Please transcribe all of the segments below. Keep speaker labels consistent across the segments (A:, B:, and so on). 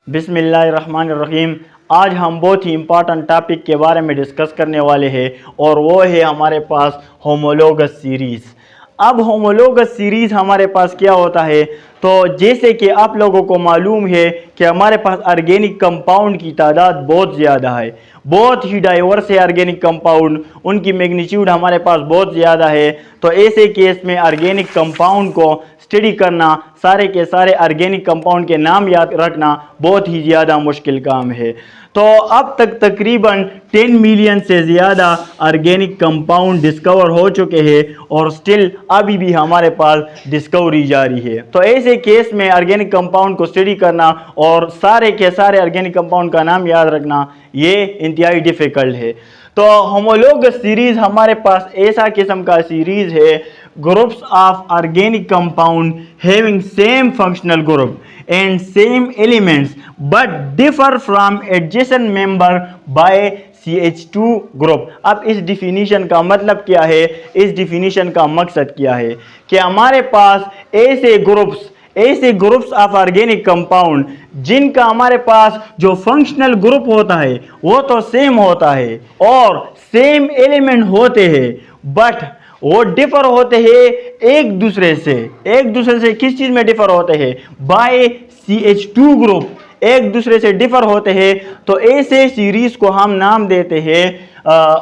A: बिस्मिल्लाहिर्रहमानिर्रहीम। आज हम बहुत ही इम्पॉर्टेंट टॉपिक के बारे में डिस्कस करने वाले हैं और वो है हमारे पास होमोलोगस सीरीज़। अब होमोलोगस सीरीज़ हमारे पास क्या होता है, तो जैसे कि आप लोगों को मालूम है कि हमारे पास ऑर्गेनिक कंपाउंड की तादाद बहुत ज़्यादा है, बहुत ही डाइवर्स है ऑर्गेनिक कंपाउंड, उनकी मैग्नीट्यूड हमारे पास बहुत ज़्यादा है। तो ऐसे केस में ऑर्गेनिक कंपाउंड को स्टडी करना, सारे के सारे ऑर्गेनिक कंपाउंड के नाम याद रखना बहुत ही ज़्यादा मुश्किल काम है। तो अब तक तकरीबन 10 मिलियन से ज़्यादा ऑर्गेनिक कंपाउंड डिस्कवर हो चुके हैं और स्टिल अभी भी हमारे पास डिस्कवरी जारी है। तो ऐसे केस में ऑर्गेनिक कंपाउंड को स्टडी करना और सारे के सारे ऑर्गेनिक कंपाउंड का नाम याद रखना ये इंतहाई डिफ़िकल्ट है। तो होमोलोगस सीरीज़ हमारे पास ऐसा किस्म का सीरीज़ है, groups of organic compound having same functional group and same elements but differ from adjacent member by CH2 group. अब इस डिफिनीशन का मतलब क्या है, इस डिफिनीशन का मकसद क्या है कि हमारे पास ऐसे ग्रुप्स ऑफ ऑर्गेनिक कंपाउंड जिनका हमारे पास जो फंक्शनल ग्रुप होता है वो तो सेम होता है और सेम एलिमेंट होते हैं, बट वो डिफर होते हैं एक दूसरे से किस चीज़ में डिफर होते हैं, बाय CH2 ग्रुप, एक दूसरे से डिफर होते हैं। तो ऐसे सीरीज़ को हम नाम देते हैं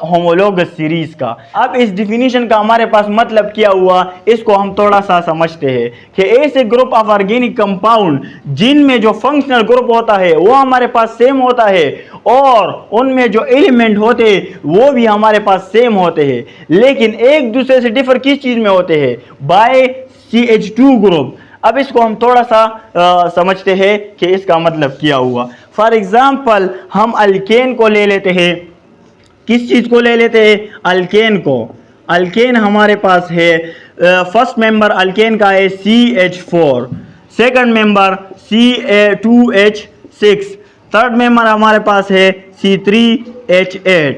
A: होमोलोगस सीरीज़ का। अब इस डिफिनीशन का हमारे पास मतलब क्या हुआ, इसको हम थोड़ा सा समझते हैं कि ऐसे ग्रुप ऑफ ऑर्गेनिक कंपाउंड जिनमें जो फंक्शनल ग्रुप होता है वो हमारे पास सेम होता है और उनमें जो एलिमेंट होते हैं वो भी हमारे पास सेम होते हैं, लेकिन एक दूसरे से डिफर किस चीज़ में होते हैं, बाय CH2 ग्रुप। अब इसको हम थोड़ा सा समझते हैं कि इसका मतलब क्या हुआ। फॉर एग्जाम्पल हम अल्केन को ले लेते हैं, किस चीज़ को ले लेते हैं, अल्केन को। अल्केन हमारे पास है, फर्स्ट मेंबर अल्केन का है CH4, second member C2H6, third member हमारे पास है C3H8।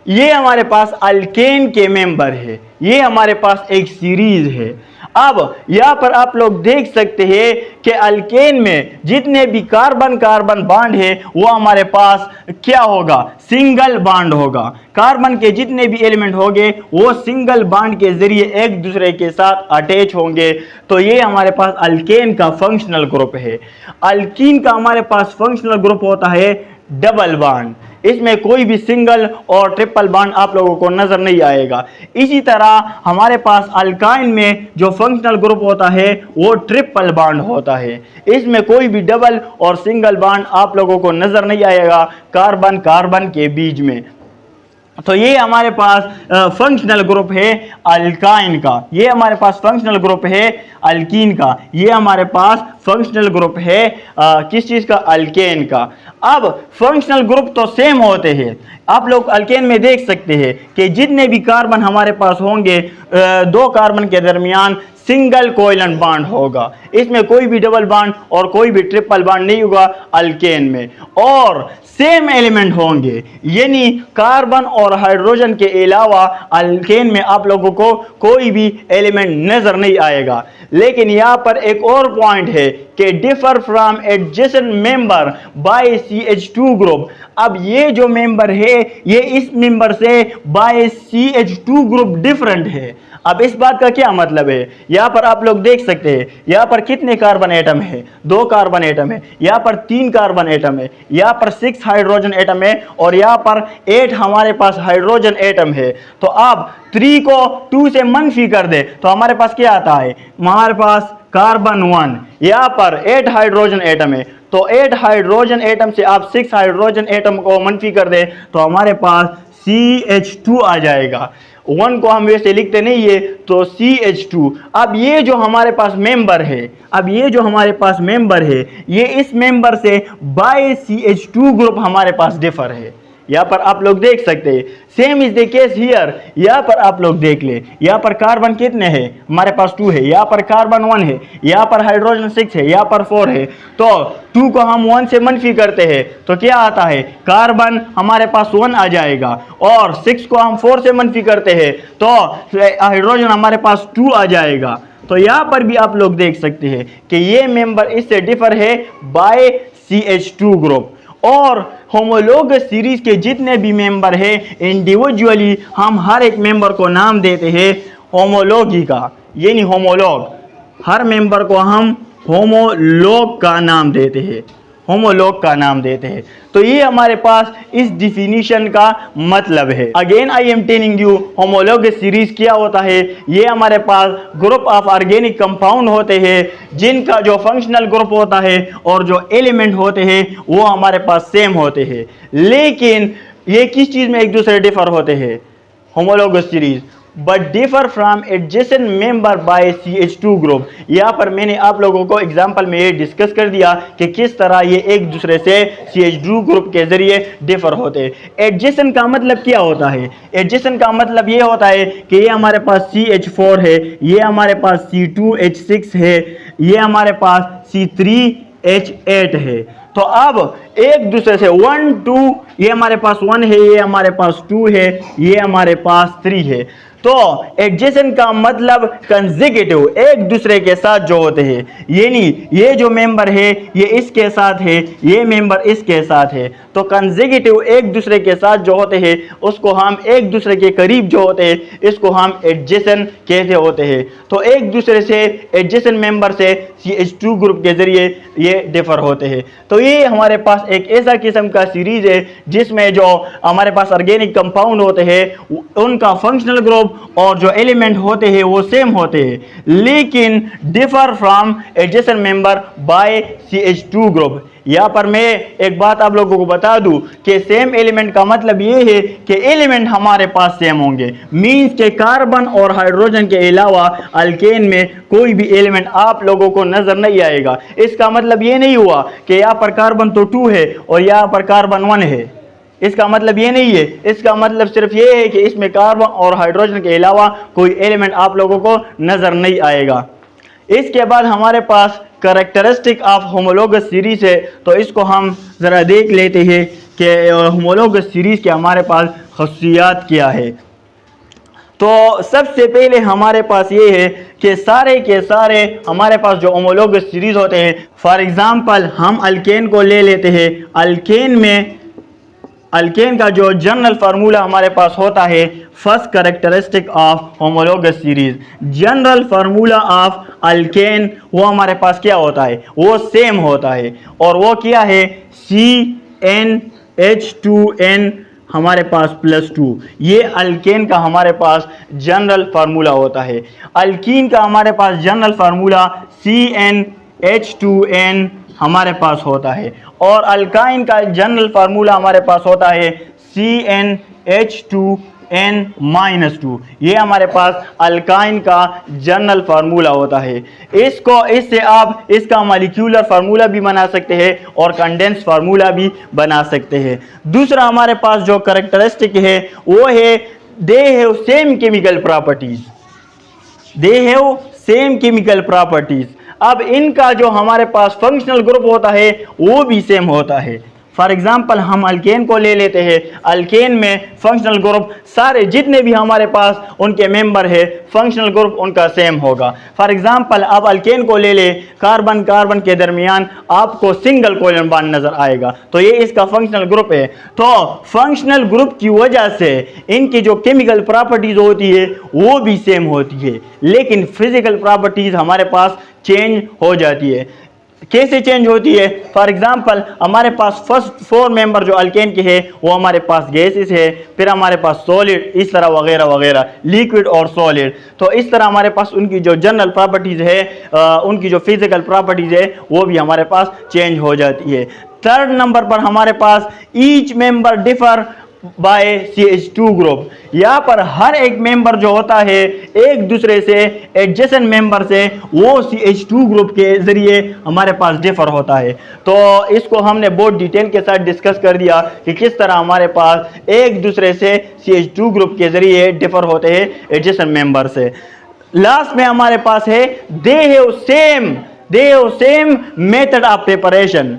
A: ये हमारे पास अल्केन के मेंबर है, ये हमारे पास एक सीरीज है। अब यहाँ पर आप लोग देख सकते हैं कि अल्केन में जितने भी कार्बन कार्बन बॉन्ड है वो हमारे पास क्या होगा, सिंगल बॉन्ड होगा। कार्बन के जितने भी एलिमेंट होंगे वो सिंगल बॉन्ड के जरिए एक दूसरे के साथ अटैच होंगे। तो ये हमारे पास अल्केन का फंक्शनल ग्रुप है। अल्कीन का हमारे पास फंक्शनल ग्रुप होता है डबल बॉन्ड, इसमें कोई भी सिंगल और ट्रिपल बॉन्ड आप लोगों को नजर नहीं आएगा। इसी तरह हमारे पास अल्काइन में जो फंक्शनल ग्रुप होता है वो ट्रिपल बॉन्ड होता है, इसमें कोई भी डबल और सिंगल बॉन्ड आप लोगों को नजर नहीं आएगा कार्बन कार्बन के बीच में। तो ये हमारे पास फंक्शनल ग्रुप है अल्काइन का, ये हमारे पास फंक्शनल ग्रुप है अल्कीन का, ये हमारे पास फंक्शनल ग्रुप है किस चीज़ का, अल्केन का। अब फंक्शनल ग्रुप तो सेम होते हैं, आप लोग अल्केन में देख सकते हैं कि जितने भी कार्बन हमारे पास होंगे दो कार्बन के दरमियान सिंगल कोवैलेंट बॉन्ड होगा, इसमें कोई भी डबल बॉन्ड और कोई भी ट्रिपल बॉन्ड नहीं होगा अल्केन में, और सेम एलिमेंट होंगे, यानी कार्बन और हाइड्रोजन के अलावा अल्केन में आप लोगों को कोई भी एलिमेंट नजर नहीं आएगा। लेकिन यहाँ पर एक और पॉइंट है कि differ from adjacent member by CH2 group. अब ये जो मेंबर है ये इस मेंबर से बाय CH2 ग्रुप डिफरेंट है। अब इस बात का क्या मतलब है, यहाँ पर आप लोग देख सकते हैं यहाँ पर कितने कार्बन एटम है, 2 कार्बन एटम है, यहाँ पर 3 कार्बन एटम है, यहाँ पर 6 हाइड्रोजन एटम है और यहाँ पर 8 हमारे पास हाइड्रोजन एटम है। तो आप 3 को 2 से मनफी कर दे तो हमारे पास क्या आता है, हमारे पास कार्बन 1, यहाँ पर 8 हाइड्रोजन एटम है, तो 8 हाइड्रोजन एटम से आप 6 हाइड्रोजन एटम को मनफी कर दे तो हमारे पास CH2 आ जाएगा। 1 को हम वैसे लिखते नहीं है तो CH2। अब ये जो हमारे पास मेंबर है, ये इस मेंबर से बाय CH2 ग्रुप हमारे पास डिफर है। यहाँ पर आप लोग देख सकते हैं, same is the case here. यहाँ पर आप लोग देख ले, यहाँ पर कार्बन कितने हैं, हमारे पास 2 है, यहाँ पर कार्बन 1 है, यहाँ पर हाइड्रोजन 6 है, यहाँ पर 4 है। तो 2 को हम 1 से मनफी करते हैं तो क्या आता है, कार्बन हमारे पास 1 आ जाएगा, और 6 को हम 4 से मनफी करते हैं तो हाइड्रोजन हमारे पास 2 आ जाएगा। तो यहाँ पर भी आप लोग देख सकते हैं कि ये मेंबर इससे डिफर है बाय CH2 ग्रुप। और होमोलोगस सीरीज के जितने भी मेंबर हैं इंडिविजुअली हम हर एक मेंबर को नाम देते हैं होमोलॉगी का, यानी होमोलॉग। हर मेंबर को हम होमोलॉग का नाम देते हैं, होमोलॉग का नाम देते हैं। तो ये हमारे पास इस डिफिनीशन का मतलब है। Again I am telling you homologous series क्या होता है। ये हमारे पास ग्रुप ऑफ ऑर्गेनिक कंपाउंड होते हैं जिनका जो फंक्शनल ग्रुप होता है और जो एलिमेंट होते हैं वो हमारे पास सेम होते हैं, लेकिन ये किस चीज में एक दूसरे डिफर होते हैं, homologous series, but differ from adjacent member by CH2 group. यहाँ पर मैंने आप लोगों को एग्जांपल में ये डिस्कस कर दिया कि किस तरह ये एक दूसरे से CH2 ग्रुप के जरिए डिफर होते हैं। एडजेसेंट का मतलब क्या होता है, एडजेसेंट का मतलब ये होता है कि ये हमारे पास CH4 है, ये हमारे पास C2H6 है, ये हमारे पास C3H8 है। तो अब एक दूसरे से 1 2, ये हमारे पास 1 है, ये हमारे पास 2 है, ये हमारे पास 3 है। तो एडजेसेंट का मतलब कंसेक्यूटिव, एक दूसरे के साथ जो होते हैं, यानी ये जो मेंबर है ये इसके साथ है, ये मेंबर इसके साथ है। तो कंसेक्यूटिव एक दूसरे के साथ जो होते हैं उसको हम एक दूसरे के करीब जो होते हैं इसको हम एडजेसेंट कहते होते हैं। तो एक दूसरे से एडजेसेंट मेंबर से CH2 ग्रुप के जरिए ये डिफर होते हैं। तो ये हमारे पास एक ऐसा किस्म का सीरीज है जिसमें जो हमारे पास ऑर्गेनिक कंपाउंड होते हैं उनका फंक्शनल ग्रुप और जो एलिमेंट होते हैं वो सेम होते हैं, लेकिन differ from adjacent member by CH2 group. यहाँ पर मैं एक बात आप लोगों को बता दूं कि सेम एलिमेंट का मतलब ये है कि एलिमेंट हमारे पास सेम होंगे, मींस के कार्बन और हाइड्रोजन के अलावा अल्केन में कोई भी एलिमेंट आप लोगों को नजर नहीं आएगा। इसका मतलब ये नहीं हुआ कि यहाँ पर कार्बन तो 2 है और यहाँ पर कार्बन 1 है, इसका मतलब ये नहीं है। इसका मतलब सिर्फ ये है कि इसमें कार्बन और हाइड्रोजन के अलावा कोई एलिमेंट आप लोगों को नजर नहीं आएगा। इसके बाद हमारे पास कैरेक्टरिस्टिक ऑफ होमोलोगस सीरीज है, तो इसको हम ज़रा देख लेते हैं कि होमोलोगस सीरीज के हमारे पास खसूसियात क्या है। तो सबसे पहले हमारे पास ये है कि सारे के सारे हमारे पास जो होमोलोगस सीरीज होते हैं, फॉर एग्जांपल हम अल्केन को ले लेते हैं। अल्केन में अल्केन का जो जनरल फार्मूला हमारे पास होता है, first characteristic of homologous series, general formula of alkane वो हमारे पास क्या होता है, वो सेम होता है और वो क्या है, CnH2n हमारे पास +2। ये अल्केन का हमारे पास जनरल फार्मूला होता है। अल्कीन का हमारे पास जनरल फार्मूला CnH2n हमारे पास होता है और अल्काइन का जनरल फार्मूला हमारे पास होता है CnH2n-2। ये हमारे पास अल्काइन का जनरल फार्मूला होता है। इससे आप इसका मॉलिक्यूलर फार्मूला भी बना सकते हैं और कंडेंस फार्मूला भी बना सकते हैं। दूसरा हमारे पास जो कैरेक्टरिस्टिक है वो है they have same chemical properties, they have same chemical properties. अब इनका जो हमारे पास फंक्शनल ग्रुप होता है वो भी सेम होता है। फॉर एग्जाम्पल हम अल्केन को ले लेते हैं। अल्केन में फंक्शनल ग्रुप सारे जितने भी हमारे पास उनके मेंबर है फंक्शनल ग्रुप उनका सेम होगा। फॉर एग्जाम्पल आप अल्केन को ले ले, कार्बन कार्बन के दरमियान आपको सिंगल कोवलेंट बॉन्ड नजर आएगा, तो ये इसका फंक्शनल ग्रुप है। तो फंक्शनल ग्रुप की वजह से इनकी जो केमिकल प्रॉपर्टीज होती है वो भी सेम होती है, लेकिन फिजिकल प्रॉपर्टीज हमारे पास चेंज हो जाती है। कैसे चेंज होती है? फॉर एग्जाम्पल हमारे पास फर्स्ट 4 मेंबर जो अल्केन के हैं वो हमारे पास गैसेस है, फिर हमारे पास सॉलिड, इस तरह वगैरह वगैरह, लिक्विड और सॉलिड। तो इस तरह हमारे पास उनकी जो जनरल प्रॉपर्टीज है, उनकी जो फिजिकल प्रॉपर्टीज है वो भी हमारे पास चेंज हो जाती है। थर्ड नंबर पर हमारे पास each member differ by CH2 group. यहाँ पर हर एक मेंबर जो होता है एक दूसरे से एडजेसेंट मेंबर से वो CH2 ग्रुप के जरिए हमारे पास डिफर होता है। तो इसको हमने बहुत डिटेल के साथ डिस्कस कर दिया कि किस तरह हमारे पास एक दूसरे से CH2 ग्रुप के जरिए डिफर होते हैं एडजेसेंट मेंबर से। लास्ट में हमारे पास है they have same method of preparation.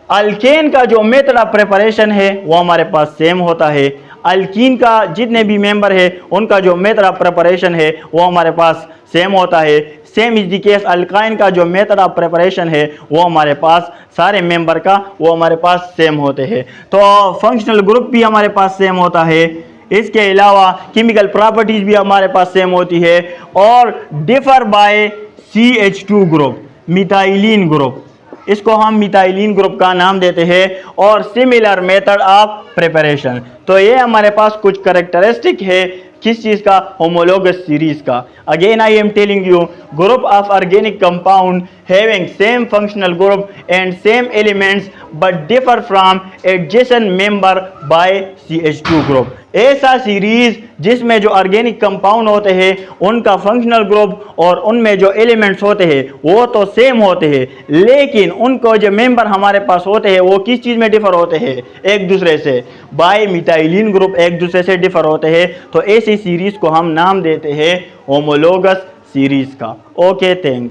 A: Alkane का जो मेथड ऑफ प्रिपरेशन है वो हमारे पास सेम होता है। अल्कीन का जितने भी मेंबर है उनका जो मेथड ऑफ प्रिपरेशन है वो हमारे पास सेम होता है। Same is the case alkyne का जो मेथड ऑफ प्रिपरेशन है वो हमारे पास सारे मेंबर का वो हमारे पास सेम होते हैं। तो फंक्शनल ग्रुप भी हमारे पास सेम होता है। इसके अलावा केमिकल प्रॉपर्टीज भी हमारे पास सेम होती है और differ by CH2 group, methylene group, इसको हम मिथाइलिन ग्रुप का नाम देते हैं और सिमिलर मेथड ऑफ प्रिपरेशन। तो ये हमारे पास कुछ कैरेक्टरिस्टिक है किस चीज़ का, होमोलोगस सीरीज का। Again I am telling you group of organic compound having same functional group and same elements but differ from adjacent member by CH2 group. ऐसा सीरीज जिसमें जो ऑर्गेनिक कंपाउंड होते हैं उनका फंक्शनल ग्रुप और उनमें जो एलिमेंट्स होते हैं वो तो सेम होते हैं, लेकिन उनको जो मेंबर हमारे पास होते हैं वो किस चीज़ में डिफर होते हैं एक दूसरे से, बाय मिथाइलिन ग्रुप एक दूसरे से डिफर होते हैं। तो ऐसी सीरीज को हम नाम देते हैं होमोलोगस सीरीज का। Okay, thanks.